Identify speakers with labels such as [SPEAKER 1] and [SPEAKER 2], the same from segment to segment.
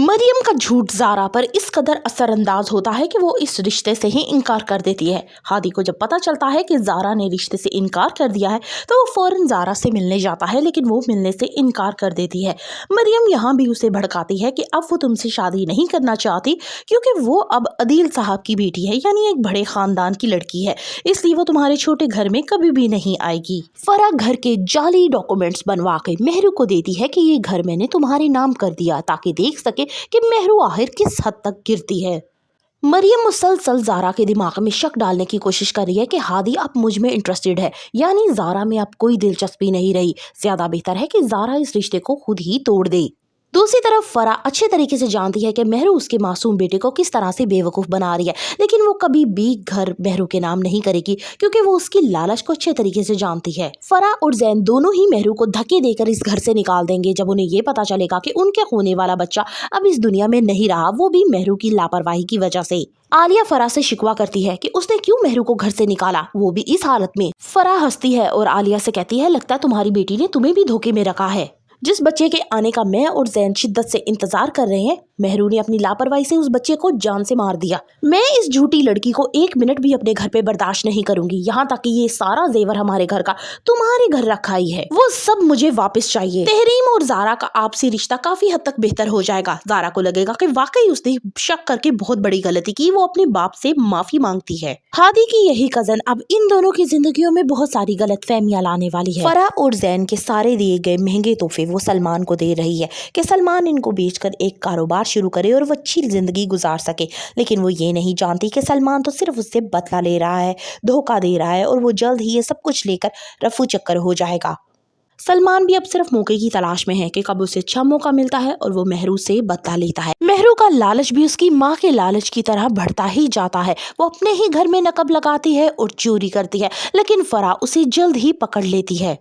[SPEAKER 1] मरियम का झूठ ज़ारा पर इस कदर असरअंदाज होता है कि वो इस रिश्ते से ही इनकार कर देती है। हादी को जब पता चलता है कि ज़ारा ने रिश्ते से इनकार कर दिया है तो वो फ़ौरन ज़ारा से मिलने जाता है, लेकिन वो मिलने से इनकार कर देती है। मरियम यहाँ भी उसे भड़काती है कि अब वो तुमसे शादी नहीं करना चाहती क्योंकि वो अब अदील साहब की बेटी है, यानी एक बड़े ख़ानदान की लड़की है, इसलिए वो तुम्हारे छोटे घर में कभी भी नहीं आएगी। फरा घर के जाली डॉक्यूमेंट्स बनवा के मेहरू को देती है कि ये घर मैंने तुम्हारे नाम कर दिया ताकि देख सके कि मेहरू आखिर किस हद तक गिरती है। मरियम मुसलसल ज़ारा के दिमाग में शक डालने की कोशिश कर रही है कि हादी अब मुझ में इंटरेस्टेड है, यानी ज़ारा में अब कोई दिलचस्पी नहीं रही। ज्यादा बेहतर है कि ज़ारा इस रिश्ते को खुद ही तोड़ दे। दूसरी तरफ फरा अच्छे तरीके से जानती है कि मेहरू उसके मासूम बेटे को किस तरह से बेवकूफ़ बना रही है, लेकिन वो कभी भी घर मेहरू के नाम नहीं करेगी क्योंकि वो उसकी लालच को अच्छे तरीके से जानती है। फरा और जैन दोनों ही मेहरू को धक्के देकर इस घर से निकाल देंगे जब उन्हें ये पता चलेगा कि उनके होने वाला बच्चा अब इस दुनिया में नहीं रहा, वो भी मेहरू की लापरवाही की वजह से। आलिया फरा से शिकवा करती है कि उसने क्यों मेहरू को घर से निकाला, वो भी इस हालत में। फरा हंसती है और आलिया से कहती है, लगता है तुम्हारी बेटी ने तुम्हें भी धोखे में रखा है। जिस बच्चे के आने का मैं और जैन शिद्दत से इंतजार कर रहे हैं, मेहरू ने अपनी लापरवाही से उस बच्चे को जान से मार दिया। मैं इस झूठी लड़की को एक मिनट भी अपने घर पे बर्दाश्त नहीं करूंगी, यहाँ तक कि ये सारा जेवर हमारे घर का तुम्हारे घर रखा ही है, वो सब मुझे वापस चाहिए। तहरीम और ज़ारा का आपसी रिश्ता काफी हद तक बेहतर हो जाएगा। ज़ारा को लगेगा कि वाकई उसने शक करके बहुत बड़ी गलती की, वो अपने बाप से माफी मांगती है। हादी की यही कजन अब इन दोनों की जिंदगियों में बहुत सारी गलतफहमियां लाने वाली है। फरा और जैन के सारे दिए गए महंगे तोहफे वो सलमान को दे रही है कि सलमान इनको बेचकर एक कारोबार शुरू करे और वो अच्छी जिंदगी गुजार सके, लेकिन वो ये नहीं जानती कि सलमान तो सिर्फ उससे बदला ले रहा है, धोखा दे रहा है और वो जल्द ही ये सब कुछ लेकर रफू चक्कर हो जाएगा। सलमान भी अब सिर्फ मौके की तलाश में है कि कब उसे अच्छा मौका मिलता है और वो मेहरू से बदला लेता है। मेहरू का लालच भी उसकी माँ के लालच की तरह बढ़ता ही जाता है। वो अपने ही घर में नकब लगाती है और चोरी करती है, लेकिन फरा उसे जल्द ही पकड़ लेती है।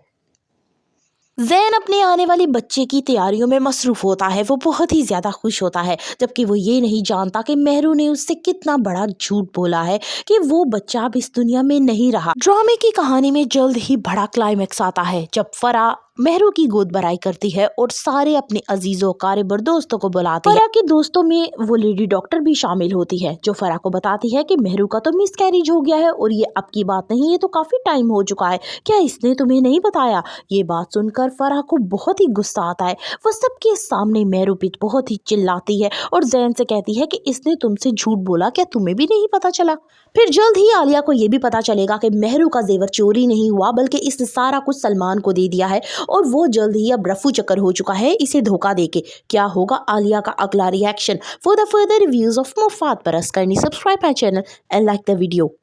[SPEAKER 1] जैन अपने आने वाले बच्चे की तैयारियों में मसरूफ होता है। वो बहुत ही ज्यादा खुश होता है, जबकि वो ये नहीं जानता कि मेहरू ने उससे कितना बड़ा झूठ बोला है कि वो बच्चा अब इस दुनिया में नहीं रहा। ड्रामे की कहानी में जल्द ही बड़ा क्लाइमेक्स आता है जब फरा मेहरू की गोद भराई करती है और सारे अपने अजीजों कारेबर दोस्तों को बुलाती है। फरा के दोस्तों में वो लेडी डॉक्टर भी शामिल होती है जो फरा को बताती है कि मेहरू का तो मिसकैरेज हो गया है और ये अब की बात नहीं, ये तो काफी टाइम हो चुका है, क्या इसने तुम्हें नहीं बताया। ये बात सुनकर फरा को बहुत ही गुस्सा आता है। वो सबके सामने मेहरू पे बहुत ही चिल्लाती है और जैन से कहती है कि इसने तुमसे झूठ बोला, क्या तुम्हें भी नहीं पता चला। फिर जल्द ही आलिया को ये भी पता चलेगा कि मेहरू का जेवर चोरी नहीं हुआ बल्कि इसने सारा कुछ सलमान को दे दिया है और वो जल्द ही अब रफू चक्कर हो चुका है इसे धोखा देके। क्या होगा आलिया का अगला reaction? For the further reviews of मुफात परस करनी, subscribe my channel and like the video.